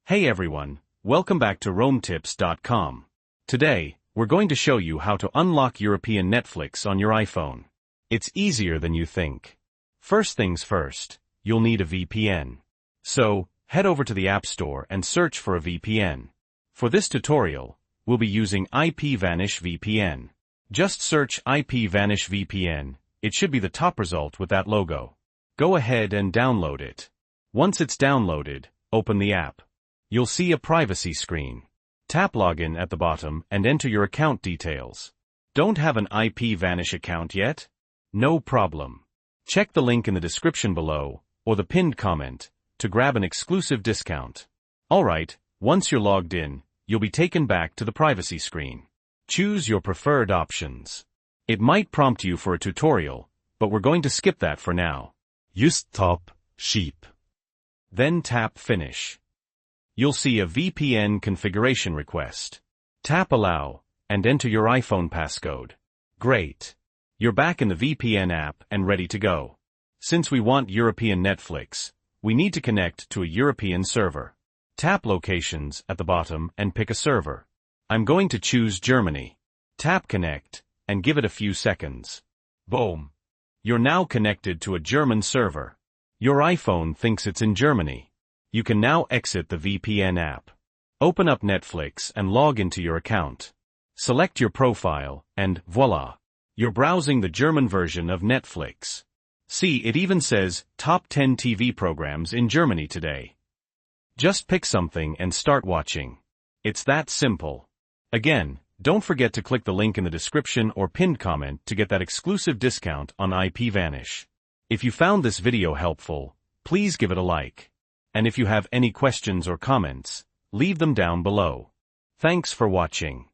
Hey everyone, welcome back to RoamTips.com. Today, we're going to show you how to unlock European Netflix on your iPhone. It's easier than you think. First things first, you'll need a VPN. So, head over to the App Store and search for a VPN. For this tutorial, we'll be using IPVanish VPN. Just search IPVanish VPN, it should be the top result with that logo. Go ahead and download it. Once it's downloaded, open the app. You'll see a privacy screen. Tap Login at the bottom and enter your account details. Don't have an IPVanish account yet? No problem. Check the link in the description below, or the pinned comment, to grab an exclusive discount. Alright, once you're logged in, you'll be taken back to the privacy screen. Choose your preferred options. It might prompt you for a tutorial, but we're going to skip that for now. Just tap Sheep. Then tap Finish. You'll see a VPN configuration request. Tap Allow, and enter your iPhone passcode. Great. You're back in the VPN app and ready to go. Since we want European Netflix, we need to connect to a European server. Tap Locations at the bottom and pick a server. I'm going to choose Germany. Tap Connect, and give it a few seconds. Boom. You're now connected to a German server. Your iPhone thinks it's in Germany. You can now exit the VPN app. Open up Netflix and log into your account. Select your profile, and voila! You're browsing the German version of Netflix. See, it even says, Top 10 TV programs in Germany today. Just pick something and start watching. It's that simple. Again, don't forget to click the link in the description or pinned comment to get that exclusive discount on IPVanish. If you found this video helpful, please give it a like. And if you have any questions or comments, leave them down below. Thanks for watching.